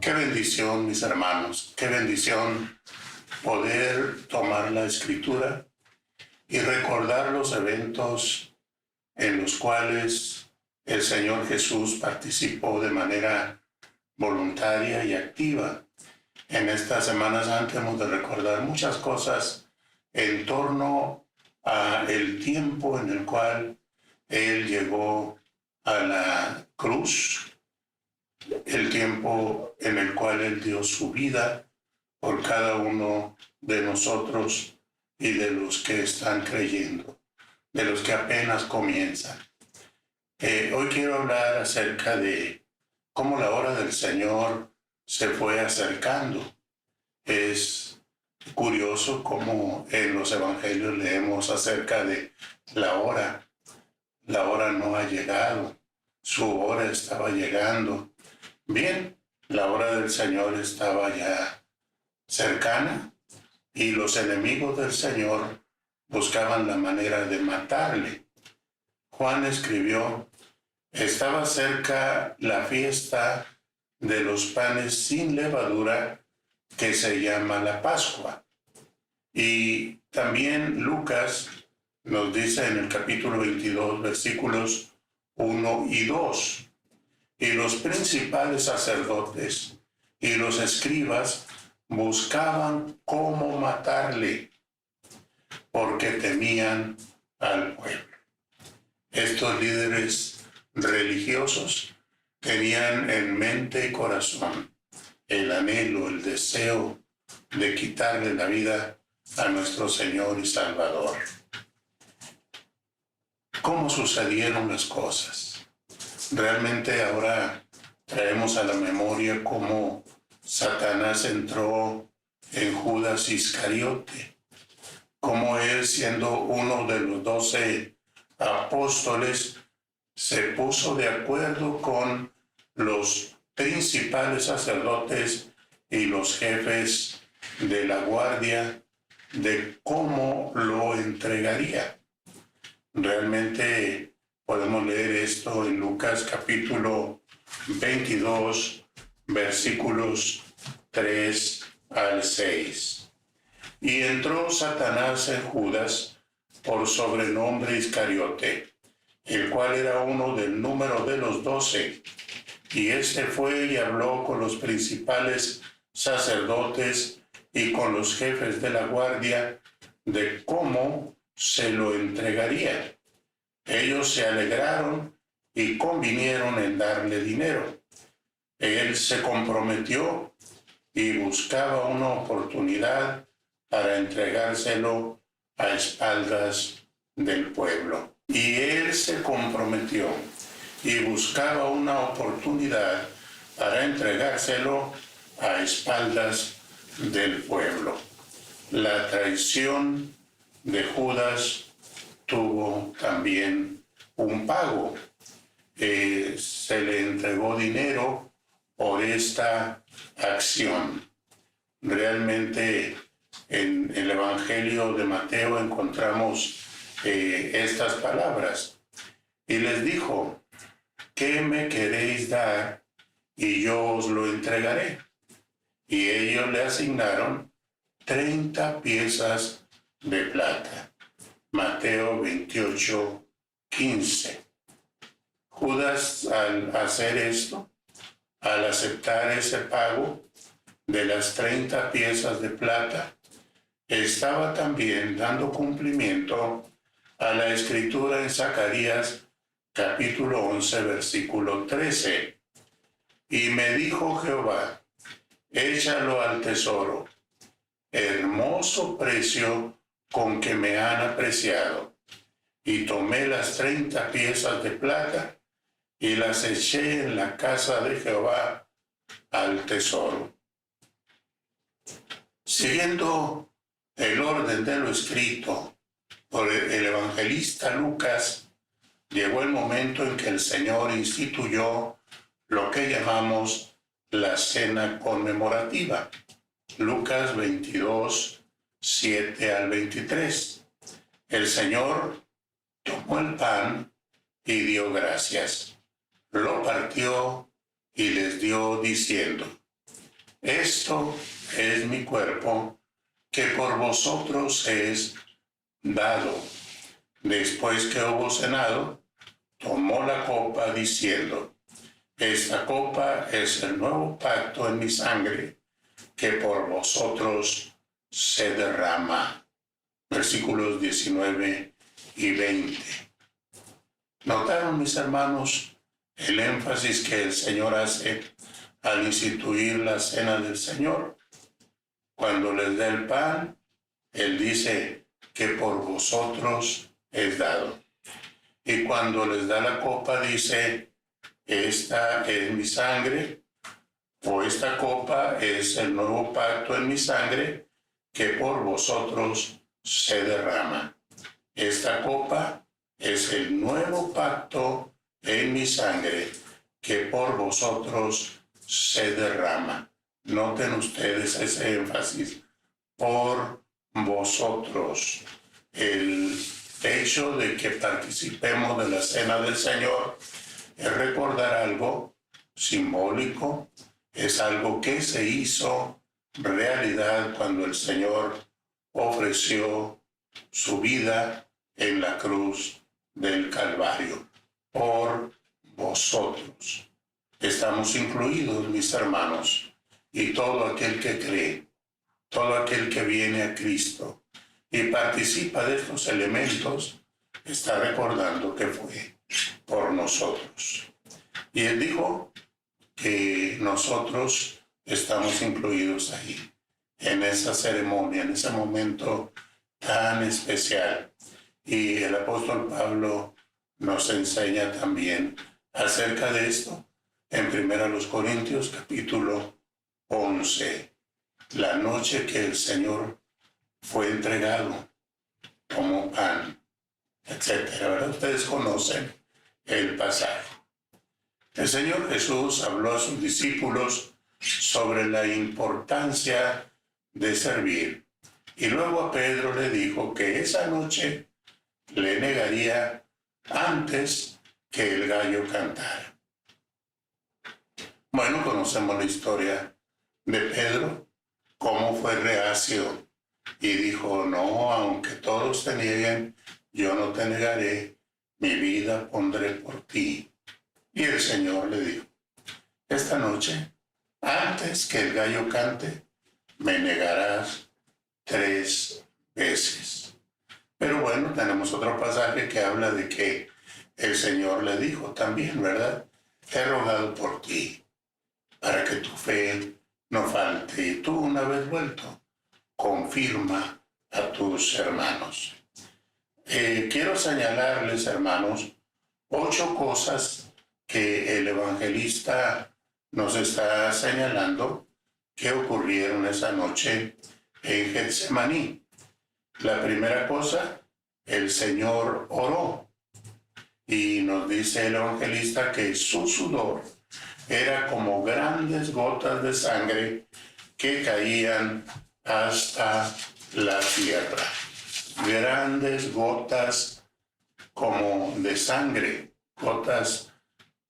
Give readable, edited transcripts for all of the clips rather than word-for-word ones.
Qué bendición, mis hermanos, qué bendición poder tomar la Escritura y recordar los eventos en los cuales el Señor Jesús participó de manera voluntaria y activa. En esta Semana Santa hemos de recordar muchas cosas en torno a el tiempo en el cual Él llegó a la cruz, el tiempo en el cual Él dio su vida por cada uno de nosotros y de los que están creyendo, de los que apenas comienzan. Hoy quiero hablar acerca de cómo la hora del Señor se fue acercando. Es curioso cómo en los evangelios leemos acerca de la hora. La hora no ha llegado, su hora estaba llegando. Bien, la hora del Señor estaba ya cercana y los enemigos del Señor buscaban la manera de matarle. Juan escribió: estaba cerca la fiesta de los panes sin levadura, que se llama la Pascua. Y también Lucas nos dice en el capítulo 22, versículos 1 y 2, y los principales sacerdotes y los escribas buscaban cómo matarle, porque temían al pueblo. Estos líderes religiosos tenían en mente y corazón el anhelo, el deseo de quitarle la vida a nuestro Señor y Salvador. ¿Cómo sucedieron las cosas? Realmente ahora traemos a la memoria cómo Satanás entró en Judas Iscariote, cómo él, siendo uno de los 12 apóstoles, se puso de acuerdo con los principales sacerdotes y los jefes de la guardia de cómo lo entregaría. Realmente podemos leer esto en Lucas capítulo 22, versículos 3 al 6. Y entró Satanás en Judas, por sobrenombre Iscariote, el cual era uno del número de los 12. Y éste fue y habló con los principales sacerdotes y con los jefes de la guardia de cómo se lo entregaría. Ellos se alegraron y convinieron en darle dinero. Él se comprometió y buscaba una oportunidad para entregárselo a espaldas del pueblo. Y él se comprometió y buscaba una oportunidad para entregárselo a espaldas del pueblo. La traición de Judas tuvo también un pago. Se le entregó dinero por esta acción. Realmente en el Evangelio de Mateo encontramos estas palabras. Y les dijo: ¿qué me queréis dar? Y yo os lo entregaré. Y ellos le asignaron 30 piezas de plata. Mateo 28, 15. Judas, al hacer esto, al aceptar ese pago de las 30 piezas de plata, estaba también dando cumplimiento a la escritura en Zacarías capítulo 11, versículo 13. Y me dijo Jehová: échalo al tesoro, hermoso precio con que me han apreciado. Y tomé las 30 piezas de plata y las eché en la casa de Jehová al tesoro. Siguiendo el orden de lo escrito por el evangelista Lucas, llegó el momento en que el Señor instituyó lo que llamamos la cena conmemorativa. Lucas 22, 7 al 23. El Señor tomó el pan y dio gracias, lo partió y les dio diciendo: Esto es mi cuerpo, que por vosotros es dado. Después que hubo cenado, tomó la copa diciendo, esta copa es el nuevo pacto en mi sangre, que por vosotros se derrama. Versículos 19 y 20. ¿Notaron, mis hermanos, el énfasis que el Señor hace al instituir la cena del Señor? Cuando les da el pan, Él dice que por vosotros es dado. Y cuando les da la copa, dice, esta es mi sangre, o esta copa es el nuevo pacto en mi sangre, que por vosotros se derrama. Esta copa es el nuevo pacto en mi sangre, que por vosotros se derrama. Noten ustedes ese énfasis, por vosotros. El hecho de que participemos de la cena del Señor es recordar algo simbólico, es algo que se hizo realidad cuando el Señor ofreció su vida en la cruz del Calvario. Por vosotros. Estamos incluidos, mis hermanos, y todo aquel que cree, todo aquel que viene a Cristo y participa de estos elementos, está recordando que fue por nosotros. Y Él dijo que nosotros estamos incluidos ahí, en esa ceremonia, en ese momento tan especial. Y el apóstol Pablo nos enseña también acerca de esto en 1 Corintios capítulo 11, la noche que el Señor fue entregado como pan, etcétera. ¿Verdad? Ustedes conocen el pasaje. El Señor Jesús habló a sus discípulos sobre la importancia de servir. Y luego a Pedro le dijo que esa noche le negaría antes que el gallo cantara. Bueno, conocemos la historia de Pedro, cómo fue reacio y dijo, no, aunque todos te nieguen, yo no te negaré, mi vida pondré por ti. Y el Señor le dijo, esta noche, antes que el gallo cante, me negarás 3 veces. Pero bueno, tenemos otro pasaje que habla de que el Señor le dijo también, ¿verdad? He rogado por ti, para que tu fe no falte. Y tú, una vez vuelto, confirma a tus hermanos. Quiero señalarles, hermanos, 8 cosas que el evangelista nos está señalando que ocurrieron esa noche en Getsemaní. La primera cosa, el Señor oró. Y nos dice el evangelista que su sudor era como grandes gotas de sangre que caían hasta la tierra. Grandes gotas como de sangre, gotas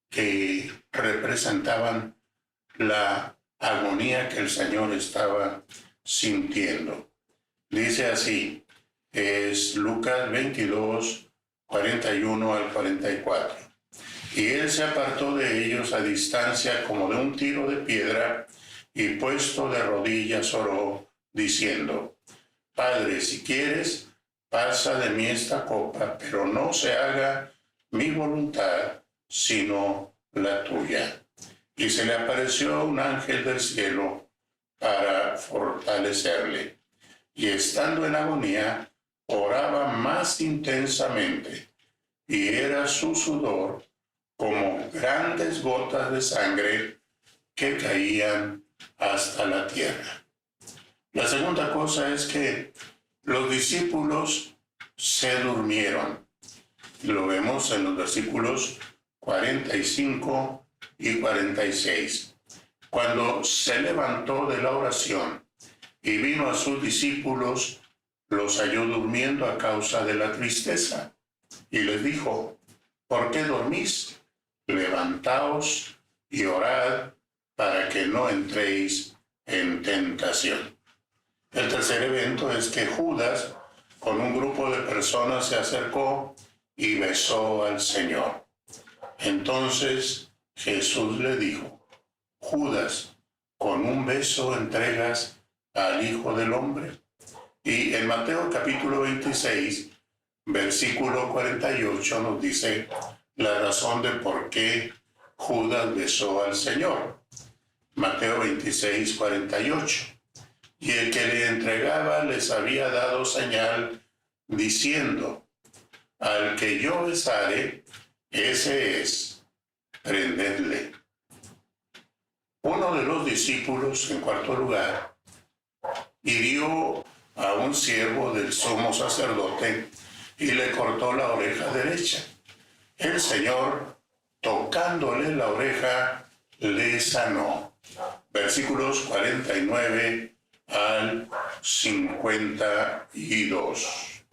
que representaban la agonía que el Señor estaba sintiendo. Dice así, es Lucas 22, 41 al 44. Y él se apartó de ellos a distancia como de un tiro de piedra, y puesto de rodillas oró, diciendo, Padre, si quieres, pasa de mí esta copa, pero no se haga mi voluntad, sino la tuya. Y se le apareció un ángel del cielo para fortalecerle. Y estando en agonía, oraba más intensamente, y era su sudor como grandes gotas de sangre que caían hasta la tierra. La segunda cosa es que los discípulos se durmieron. Lo vemos en los versículos 45 y 46. Cuando se levantó de la oración y vino a sus discípulos, los halló durmiendo a causa de la tristeza. Y les dijo, ¿por qué dormís? Levantaos y orad para que no entréis en tentación. El tercer evento es que Judas, con un grupo de personas, se acercó y besó al Señor. Entonces Jesús le dijo: Judas, ¿con un beso entregas al Hijo del Hombre? Y en Mateo capítulo 26, versículo 48 nos dice la razón de por qué Judas besó al Señor. Mateo 26, 48. Y el que le entregaba les había dado señal diciendo: al que yo besare, ese es, prendedle. Uno de los discípulos, en cuarto lugar, hirió a un siervo del sumo sacerdote y le cortó la oreja derecha. El Señor, tocándole la oreja, le sanó. Versículos 49 al 52.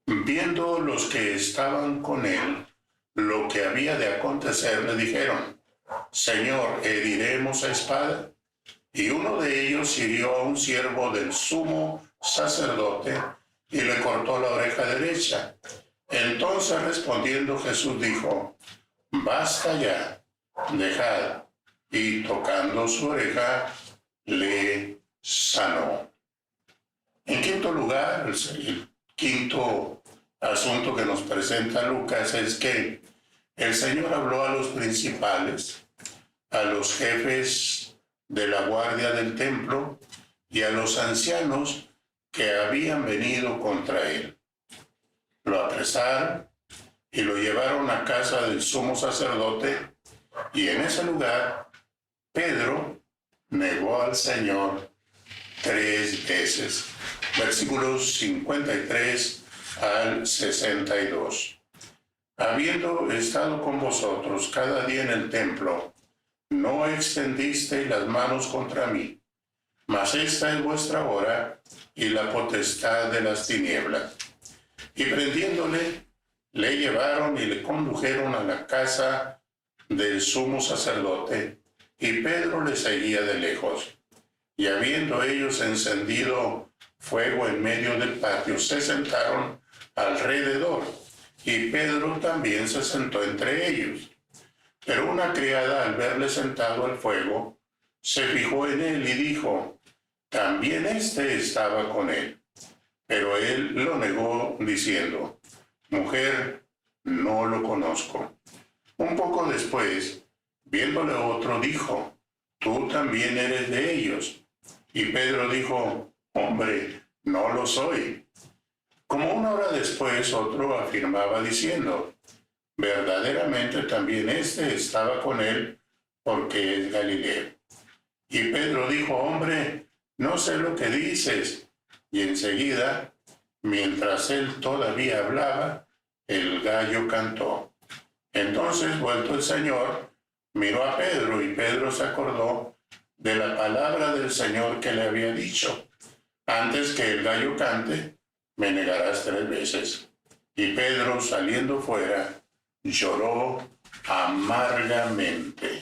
Viendo los que estaban con él lo que había de acontecer, le dijeron: Señor, ¿heriremos a espada? Y uno de ellos hirió a un siervo del sumo sacerdote y le cortó la oreja derecha. Entonces respondiendo Jesús dijo: basta ya, dejad. Y tocando su oreja, le sanó. En quinto lugar, el quinto asunto que nos presenta Lucas es que el Señor habló a los principales, a los jefes de la guardia del templo y a los ancianos que habían venido contra él. Lo apresaron y lo llevaron a casa del sumo sacerdote, y en ese lugar Pedro negó al Señor 3 veces. Versículos 53 al 62. Habiendo estado con vosotros cada día en el templo, no extendisteis las manos contra mí, mas esta es vuestra hora y la potestad de las tinieblas. Y prendiéndole, le llevaron y le condujeron a la casa del sumo sacerdote, y Pedro le seguía de lejos. Y habiendo ellos encendido fuego en medio del patio, se sentaron alrededor, y Pedro también se sentó entre ellos. Pero una criada, al verle sentado al fuego, se fijó en él y dijo: también éste estaba con él. Pero él lo negó, diciendo: mujer, no lo conozco. Un poco después, viéndole otro, dijo: tú también eres de ellos. Y Pedro dijo: hombre, no lo soy. Como una hora después, otro afirmaba diciendo: verdaderamente también éste estaba con él, porque es Galileo. Y Pedro dijo: hombre, no sé lo que dices. Y enseguida, mientras él todavía hablaba, el gallo cantó. Entonces, vuelto el Señor, miró a Pedro, y Pedro se acordó de la palabra del Señor que le había dicho: antes que el gallo cante, me negarás 3 veces. Y Pedro, saliendo fuera, lloró amargamente.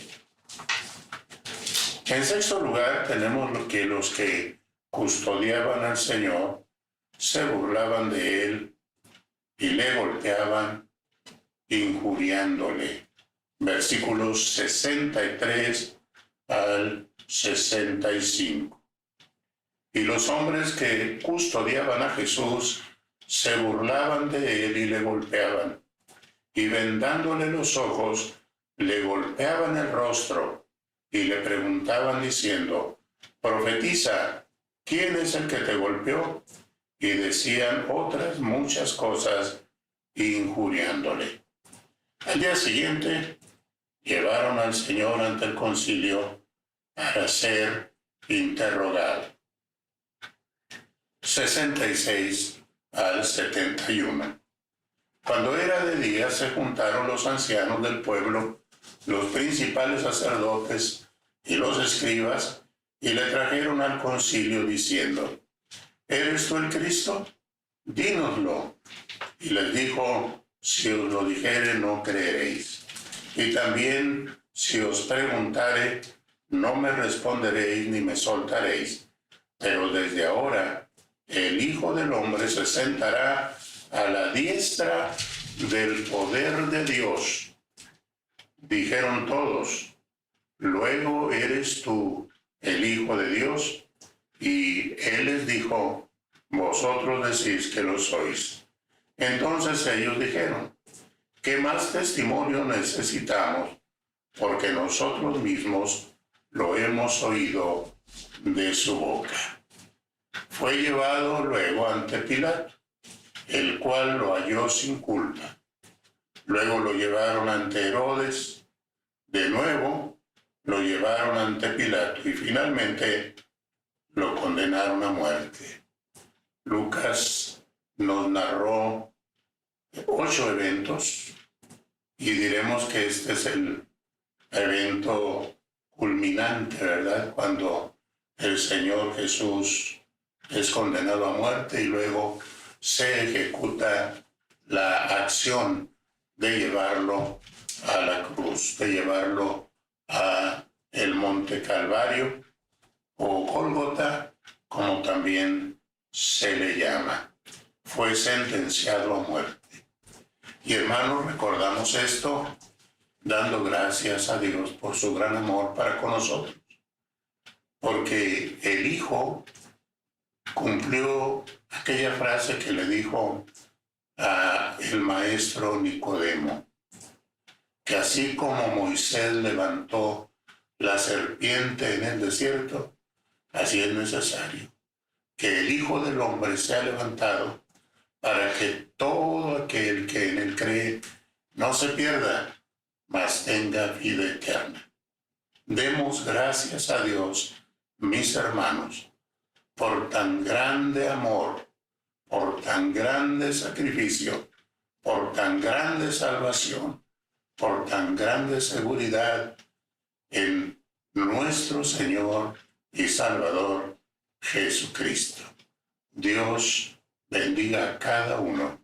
En sexto lugar, tenemos que los que custodiaban al Señor se burlaban de él y le golpeaban, injuriándole. Versículos 63 al 65. Y los hombres que custodiaban a Jesús se burlaban de él y le golpeaban, y vendándole los ojos, le golpeaban el rostro y le preguntaban diciendo: profetiza, ¿quién es el que te golpeó? Y decían otras muchas cosas, injuriándole. Al día siguiente, llevaron al Señor ante el concilio para ser interrogado. 66 al 71. Cuando era de día, se juntaron los ancianos del pueblo, los principales sacerdotes y los escribas, y le trajeron al concilio diciendo: ¿eres tú el Cristo? Dínoslo. Y les dijo: si os lo dijere, no creeréis. Y también, si os preguntare, no me responderéis ni me soltaréis, pero desde ahora el Hijo del Hombre se sentará a la diestra del poder de Dios. Dijeron todos, luego eres tú el Hijo de Dios. Y él les dijo, vosotros decís que lo sois. Entonces ellos dijeron, ¿qué más testimonio necesitamos? Porque nosotros mismos lo hemos oído de su boca. Fue llevado luego ante Pilato, el cual lo halló sin culpa. Luego lo llevaron ante Herodes, de nuevo lo llevaron ante Pilato y finalmente lo condenaron a muerte. Lucas nos narró 8 eventos y diremos que este es el evento culminante, ¿verdad? Cuando el Señor Jesús es condenado a muerte y luego se ejecuta la acción de llevarlo a la cruz, de llevarlo a el Monte Calvario o Gólgota, como también se le llama. Fue sentenciado a muerte. Y hermanos, recordamos esto dando gracias a Dios por su gran amor para con nosotros. Porque el Hijo cumplió aquella frase que le dijo a el maestro Nicodemo, que así como Moisés levantó la serpiente en el desierto, así es necesario que el Hijo del Hombre sea levantado para que todo aquel que en él cree no se pierda, mas tenga vida eterna. Demos gracias a Dios, mis hermanos, por tan grande amor, por tan grande sacrificio, por tan grande salvación, por tan grande seguridad en nuestro Señor y Salvador Jesucristo. Dios bendiga a cada uno